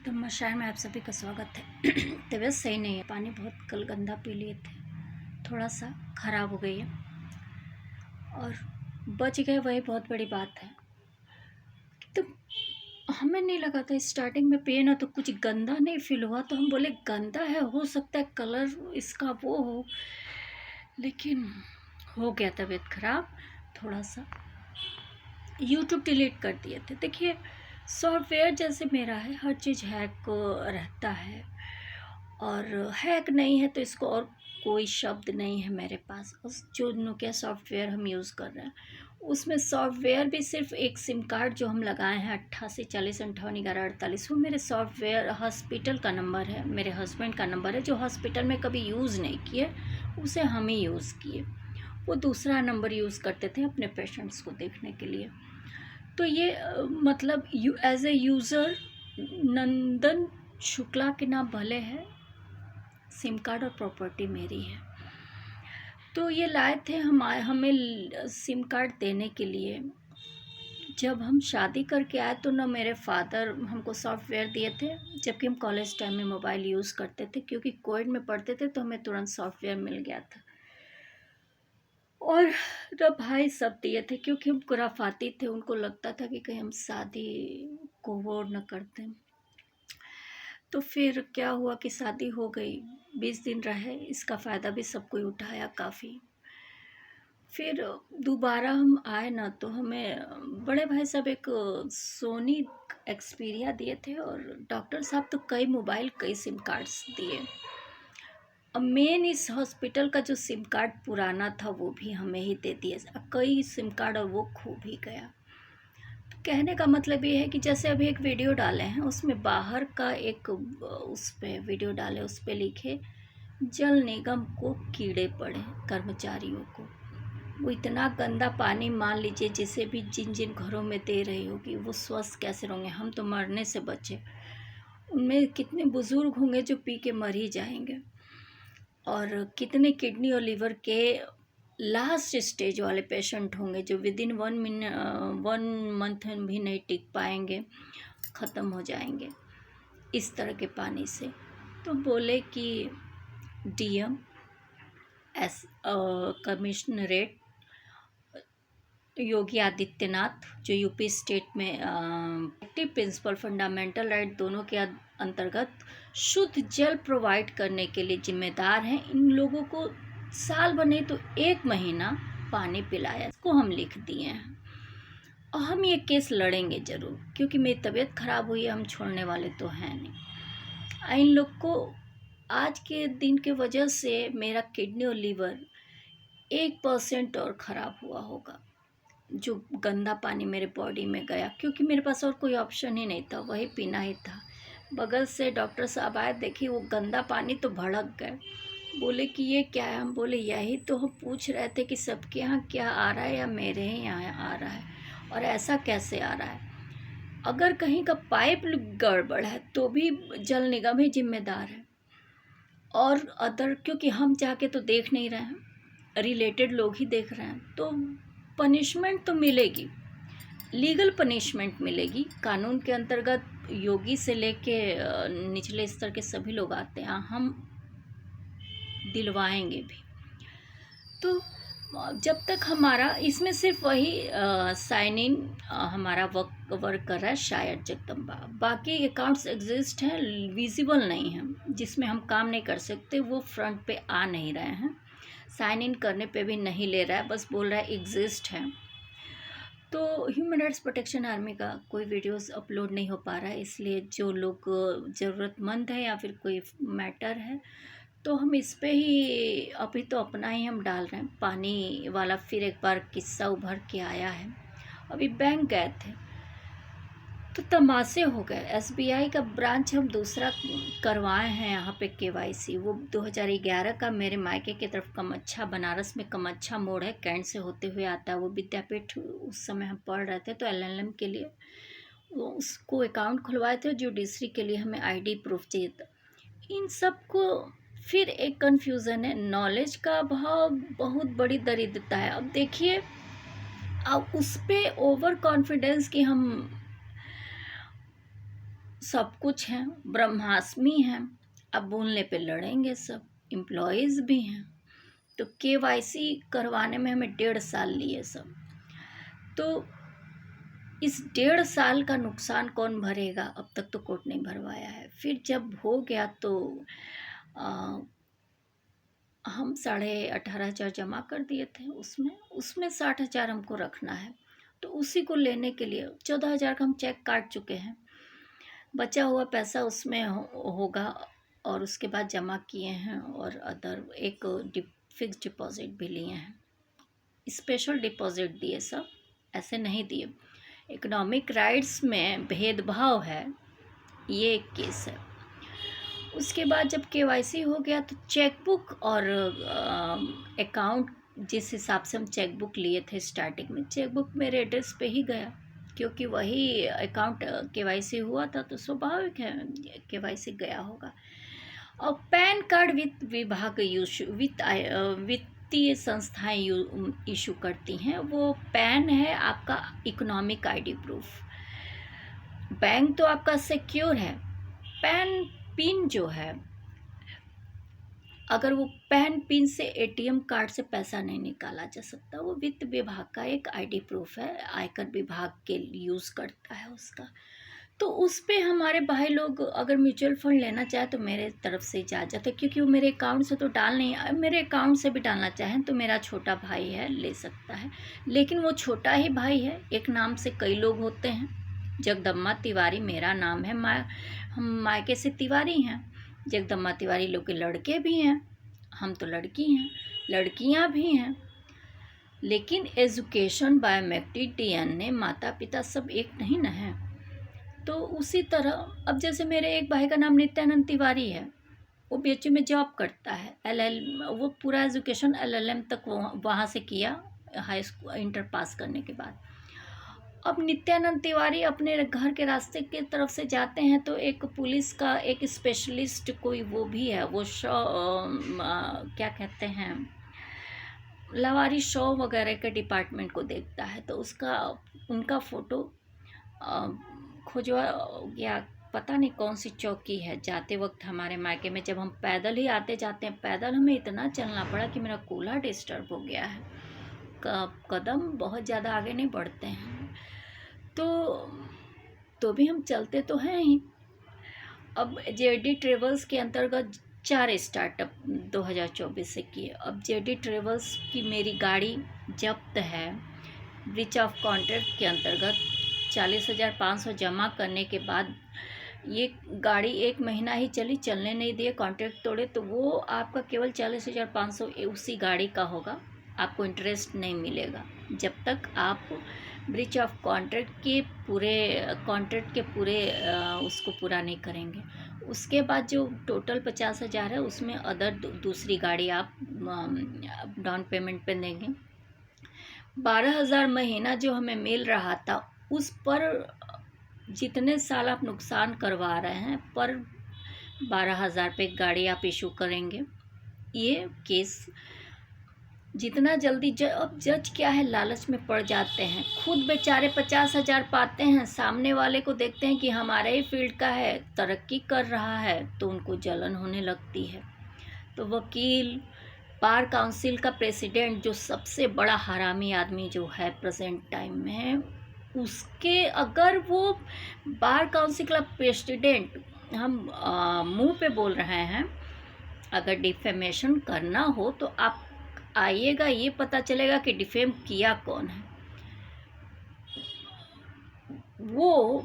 तो मशायर में आप सभी का स्वागत है। तबीयत सही नहीं है, पानी बहुत कल गंदा पी लिए थे, थोड़ा सा ख़राब हो गई है और बच गए, वही बहुत बड़ी बात है। तो हमें नहीं लगा था स्टार्टिंग में पिए ना तो कुछ गंदा नहीं फील हुआ, तो हम बोले गंदा है, हो सकता है कलर इसका वो हो, लेकिन हो गया तबीयत ख़राब। थोड़ा सा यूट्यूब डिलीट कर दिए थे। देखिए, सॉफ्टवेयर जैसे मेरा है, हर चीज़ हैक रहता है, और हैक नहीं है तो इसको और कोई शब्द नहीं है मेरे पास। उस जो नोकिया सॉफ्टवेयर हम यूज़ कर रहे हैं, उसमें सॉफ्टवेयर भी सिर्फ एक सिम कार्ड जो हम लगाए हैं 88 40 58 11 48, वो मेरे सॉफ्टवेयर हॉस्पिटल का नंबर है, मेरे हस्बैंड का नंबर है, जो हॉस्पिटल में कभी यूज़ नहीं किए, उसे हम ही यूज़ किए। वो दूसरा नंबर यूज़ करते थे अपने पेशेंट्स को देखने के लिए। तो ये मतलब एज ए यूज़र नंदन शुक्ला के नाम भले है, सिम कार्ड और प्रॉपर्टी मेरी है। तो ये लाए थे हमें सिम कार्ड देने के लिए। जब हम शादी करके आए तो ना मेरे फादर हमको सॉफ्टवेयर दिए थे, जबकि हम कॉलेज टाइम में मोबाइल यूज़ करते थे, क्योंकि कोविड में पढ़ते थे तो हमें तुरंत सॉफ्टवेयर मिल गया था। और ना भाई सब दिए थे, क्योंकि हम खुराफाती थे, उनको लगता था कि कहीं हम शादी को वो न करते। तो फिर क्या हुआ कि शादी हो गई, 20 दिन रहे, इसका फ़ायदा भी सब कोई उठाया काफ़ी। फिर दोबारा हम आए ना तो हमें बड़े भाई साहब एक सोनी एक्सपीरिया दिए थे, और डॉक्टर साहब तो कई मोबाइल कई सिम कार्ड्स दिए। अब मेन इस हॉस्पिटल का जो सिम कार्ड पुराना था वो भी हमें ही दे दिया, कई सिम कार्ड, और वो खो भी गया। तो कहने का मतलब ये है कि जैसे अभी एक वीडियो डाले हैं, उसमें बाहर का एक उस पर वीडियो डाले, उस पर लिखे जल निगम को कीड़े पड़े, कर्मचारियों को। वो इतना गंदा पानी, मान लीजिए जिसे भी जिन जिन घरों में दे रही होगी, वो स्वस्थ कैसे रहेंगे? हम तो मरने से बचे, उनमें कितने बुज़ुर्ग होंगे जो पी के मर ही जाएंगे, और कितने किडनी और लीवर के लास्ट स्टेज वाले पेशेंट होंगे जो विद इन 1 मंथ भी नहीं टिक पाएंगे, ख़त्म हो जाएंगे इस तरह के पानी से। तो बोले कि डीएम कमिश्नरेट योगी आदित्यनाथ, जो यूपी स्टेट में एक्टिव प्रिंसिपल फंडामेंटल राइट दोनों के अंतर्गत शुद्ध जल प्रोवाइड करने के लिए जिम्मेदार हैं, इन लोगों को साल भर नहीं तो 1 महीना पानी पिलाया। इसको हम लिख दिए हैं, और हम ये केस लड़ेंगे ज़रूर, क्योंकि मेरी तबीयत ख़राब हुई है, हम छोड़ने वाले तो हैं नहीं। इन लोग को आज के दिन के वजह से मेरा किडनी और लीवर 1% और ख़राब हुआ होगा, जो गंदा पानी मेरे बॉडी में गया, क्योंकि मेरे पास और कोई ऑप्शन ही नहीं था, वही पीना ही था। बगल से डॉक्टर साहब आए, देखिए वो गंदा पानी, तो भड़क गए, बोले कि ये क्या है? हम बोले यही तो हम पूछ रहे थे कि सबके यहाँ क्या आ रहा है या मेरे ही यहाँ आ रहा है, और ऐसा कैसे आ रहा है? अगर कहीं का पाइप गड़बड़ है तो भी जल निगम ही जिम्मेदार है, और अदर, क्योंकि हम जाके तो देख नहीं रहे हैं, रिलेटेड लोग ही देख रहे हैं। तो पनिशमेंट तो मिलेगी, लीगल पनिशमेंट मिलेगी, कानून के अंतर्गत योगी से लेके निचले स्तर के सभी लोग आते हैं, हम दिलवाएंगे भी। तो जब तक हमारा इसमें सिर्फ वही साइन इन हमारा वर्क कर रहा है, शायद जगदम्बा, बाकी अकाउंट्स एग्जिस्ट हैं, विजिबल नहीं हैं, जिसमें हम काम नहीं कर सकते, वो फ्रंट पे आ नहीं रहे हैं, साइन इन करने पे भी नहीं ले रहा है, बस बोल रहा है एग्जिस्ट है। तो ह्यूमन राइट्स प्रोटेक्शन आर्मी का कोई वीडियोस अपलोड नहीं हो पा रहा है, इसलिए जो लोग ज़रूरतमंद है या फिर कोई मैटर है, तो हम इस पे ही अभी तो अपना ही हम डाल रहे हैं। पानी वाला फिर एक बार किस्सा उभर के आया है। अभी बैंक गए थे तो तमाशे हो गए। एसबीआई का ब्रांच हम दूसरा करवाए हैं यहाँ पे केवाईसी, वो 2011 का, मेरे मायके की तरफ कमच्छा, बनारस में कमच्छा मोड़ है, कैंट से होते हुए आता है वो विद्यापीठ। उस समय हम पढ़ रहे थे, तो एलएलएम के लिए वो उसको अकाउंट खुलवाए थे, जुडिशरी के लिए हमें आईडी प्रूफ चाहिए था। इन सब को फिर एक कन्फ्यूज़न है, नॉलेज का अभाव बहुत बड़ी दरिद्रता है। अब देखिए, अब उस पर ओवर कॉन्फिडेंस कि हम सब कुछ है, ब्रह्मास्मि है, अब बोलने पे लड़ेंगे सब, एम्प्लॉयज़ भी हैं। तो केवाईसी करवाने में हमें 1.5 साल लिए सब। तो इस 1.5 साल का नुकसान कौन भरेगा? अब तक तो कोर्ट नहीं भरवाया है। फिर जब हो गया तो हम 18,500 जमा कर दिए थे उसमें 60,000 हमको रखना है। तो उसी को लेने के लिए 14,000 का हम चेक काट चुके हैं। बचा हुआ पैसा उसमें होगा और उसके बाद जमा किए हैं और अदर एक फिक्स डिपॉजिट भी लिए हैं। स्पेशल डिपॉजिट दिए सब, ऐसे नहीं दिए। इकोनॉमिक राइट्स में भेदभाव है, ये एक केस है। उसके बाद जब केवाईसी हो गया तो चेकबुक और अकाउंट, जिस हिसाब से हम चेकबुक लिए थे स्टार्टिंग में, चेकबुक मेरे एड्रेस पे ही गया, क्योंकि वही अकाउंट केवाईसी हुआ था तो स्वाभाविक है केवाईसी गया होगा। और पैन कार्ड वित्त विभाग वित्तीय संस्थाएं इशू करती हैं। वो पैन है आपका इकोनॉमिक आईडी प्रूफ। बैंक तो आपका सिक्योर है, पैन पिन जो है, अगर वो पैन पिन से एटीएम कार्ड से पैसा नहीं निकाला जा सकता। वो वित्त विभाग का एक आईडी प्रूफ है, आयकर विभाग के यूज़ करता है उसका। तो उस पे हमारे भाई लोग अगर म्यूचुअल फंड लेना चाहे तो मेरे तरफ से इजाज़त है, क्योंकि वो मेरे अकाउंट से तो डाल नहीं, मेरे अकाउंट से भी डालना चाहें तो मेरा छोटा भाई है, ले सकता है। लेकिन वो छोटा ही भाई है, एक नाम से कई लोग होते हैं। जगदम्बा तिवारी मेरा नाम है, हम मायके से तिवारी हैं। जगदम्बा तिवारी लोग के लड़के भी हैं, हम तो लड़की हैं, लड़कियां भी हैं। लेकिन एजुकेशन, बायोमेट्रिक, डीएनए, माता पिता सब एक नहीं न है। तो उसी तरह अब जैसे मेरे एक भाई का नाम नित्यानंद तिवारी है, वो बीएचयू में जॉब करता है, वो पूरा एजुकेशन LLM तक वहाँ से किया, हाई स्कूल इंटर पास करने के बाद। अब नित्यानंद तिवारी अपने घर के रास्ते की तरफ से जाते हैं तो एक पुलिस का एक स्पेशलिस्ट कोई वो भी है, वो क्या कहते हैं, लावारी शो वगैरह के डिपार्टमेंट को देखता है। तो उनका फ़ोटो खोजवा या पता नहीं कौन सी चौकी है, जाते वक्त हमारे मायके में जब हम पैदल ही आते जाते हैं, पैदल हमें इतना चलना पड़ा कि मेरा कूल्हा डिस्टर्ब हो गया है, कदम बहुत ज़्यादा आगे नहीं बढ़ते हैं। तो भी हम चलते तो हैं ही। अब जेडी ट्रेवल्स के अंतर्गत 4 स्टार्टअप 2024 से किए। अब जेडी ट्रेवल्स की मेरी गाड़ी जब्त है, ब्रीच ऑफ कॉन्ट्रैक्ट के अंतर्गत 40,500 जमा करने के बाद ये गाड़ी 1 महीना ही चली, चलने नहीं दिए, कॉन्ट्रैक्ट तोड़े, तो वो आपका केवल 40,500 उसी गाड़ी का होगा, आपको इंटरेस्ट नहीं मिलेगा जब तक आप ब्रीच ऑफ कॉन्ट्रैक्ट के पूरे उसको पूरा नहीं करेंगे। उसके बाद जो टोटल 50,000 है उसमें अदर दूसरी गाड़ी आप डाउन पेमेंट पे देंगे। 12,000 महीना जो हमें मिल रहा था उस पर जितने साल आप नुकसान करवा रहे हैं पर 12,000 पे गाड़ी आप इशू करेंगे। ये केस जितना जल्दी अब जज क्या है, लालच में पड़ जाते हैं, खुद बेचारे 50,000 पाते हैं, सामने वाले को देखते हैं कि हमारे ही फील्ड का है, तरक्की कर रहा है, तो उनको जलन होने लगती है। तो वकील, बार काउंसिल का प्रेसिडेंट, जो सबसे बड़ा हरामी आदमी जो है प्रेजेंट टाइम में, उसके अगर वो बार काउंसिल का प्रेसिडेंट, हम मुंह पे बोल रहे हैं, अगर डिफेमेशन करना हो तो आप आइएगा, ये पता चलेगा कि डिफेम किया कौन है। वो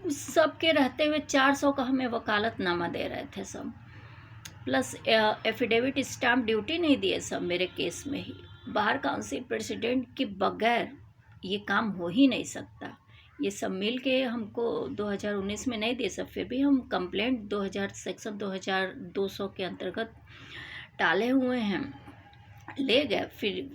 उस सब के रहते हुए 400 का हमें वकालतनामा दे रहे थे सब, प्लस एफिडेविट स्टाम्प ड्यूटी नहीं दिए सब मेरे केस में ही। बार काउंसिल प्रेसिडेंट के बगैर ये काम हो ही नहीं सकता। ये सब मिल के हमको 2019 में नहीं दे सब, फिर भी हम कंप्लेंट 2000 सेक्शन 2200 के अंतर्गत डाले हुए हैं, ले गए। फिर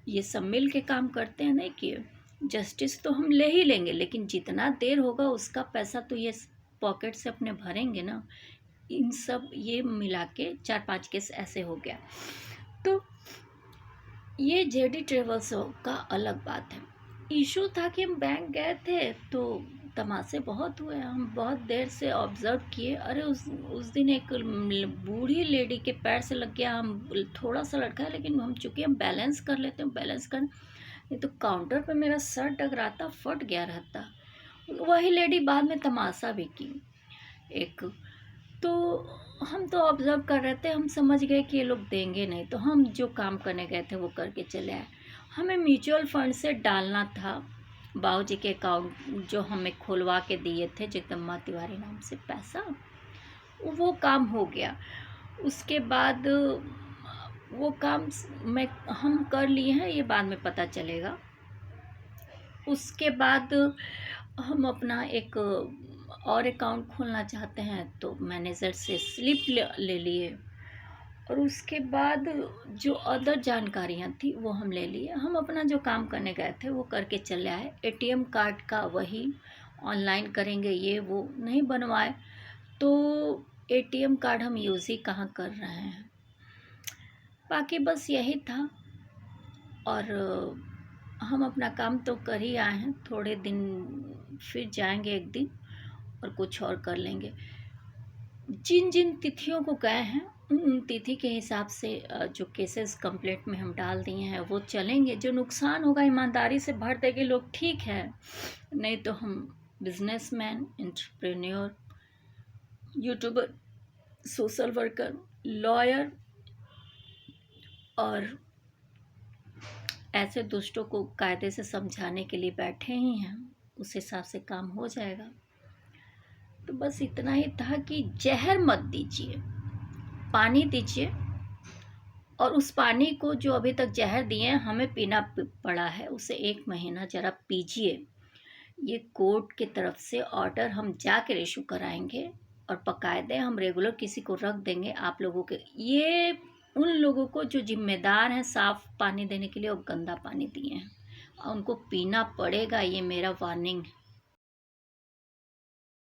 ये सब मिल के काम करते हैं, नहीं किए। जस्टिस तो हम ले ही लेंगे, लेकिन जितना देर होगा उसका पैसा तो ये पॉकेट से अपने भरेंगे ना। इन सब ये मिला के 4-5 केस ऐसे हो गया। तो ये जेडी ट्रेवल्स का अलग बात है। इशू था कि हम बैंक गए थे तो तमाशे बहुत हुए, हम बहुत देर से ऑब्ज़र्व किए। अरे उस दिन एक बूढ़ी लेडी के पैर से लग गया। हम थोड़ा सा लटका है, लेकिन हम चूँकि हम बैलेंस कर लेते हैं, बैलेंस कर, नहीं तो काउंटर पे मेरा सर टकराता, फट गया रहता। वही लेडी बाद में तमाशा भी की एक। तो हम तो ऑब्ज़र्व कर रहे थे, हम समझ गए कि ये लोग देंगे नहीं, तो हम जो काम करने गए थे वो करके चले आए। हमें म्यूचुअल फंड से डालना था बाबूजी के अकाउंट, जो हमें खुलवा के दिए थे जगदम्बा तिवारी नाम से, पैसा, वो काम हो गया। उसके बाद वो काम हम कर लिए हैं, ये बाद में पता चलेगा। उसके बाद हम अपना एक और अकाउंट खोलना चाहते हैं, तो मैनेजर से स्लिप ले लिए, और उसके बाद जो अदर जानकारियाँ थी वो हम ले लिए। हम अपना जो काम करने गए थे वो करके चले आए। एटीएम कार्ड का वही ऑनलाइन करेंगे, ये वो नहीं बनवाए, तो एटीएम कार्ड हम यूज़ ही कहाँ कर रहे हैं। बाकी बस यही था, और हम अपना काम तो कर ही आए हैं। थोड़े दिन फिर जाएंगे एक दिन और कुछ और कर लेंगे। जिन जिन तिथियों को गए हैं उन तिथि के हिसाब से जो केसेस कंप्लेंट में हम डाल दिए हैं वो चलेंगे। जो नुकसान होगा ईमानदारी से भर देंगे लोग, ठीक है, नहीं तो हम businessman, entrepreneur, YouTuber, social worker, lawyer और ऐसे दुष्टों को कायदे से समझाने के लिए बैठे ही हैं। उस हिसाब से काम हो जाएगा। तो बस इतना ही था कि जहर मत दीजिए, पानी दीजिए, और उस पानी को जो अभी तक जहर दिए हैं हमें पीना पड़ा है, उसे 1 महीना ज़रा पीजिए। ये कोर्ट की तरफ से ऑर्डर हम जाकर इशू कराएंगे, और बाकायदे हम रेगुलर किसी को रख देंगे आप लोगों के। ये उन लोगों को जो जिम्मेदार हैं साफ़ पानी देने के लिए, और गंदा पानी दिए हैं, और उनको पीना पड़ेगा, ये मेरा वार्निंग है।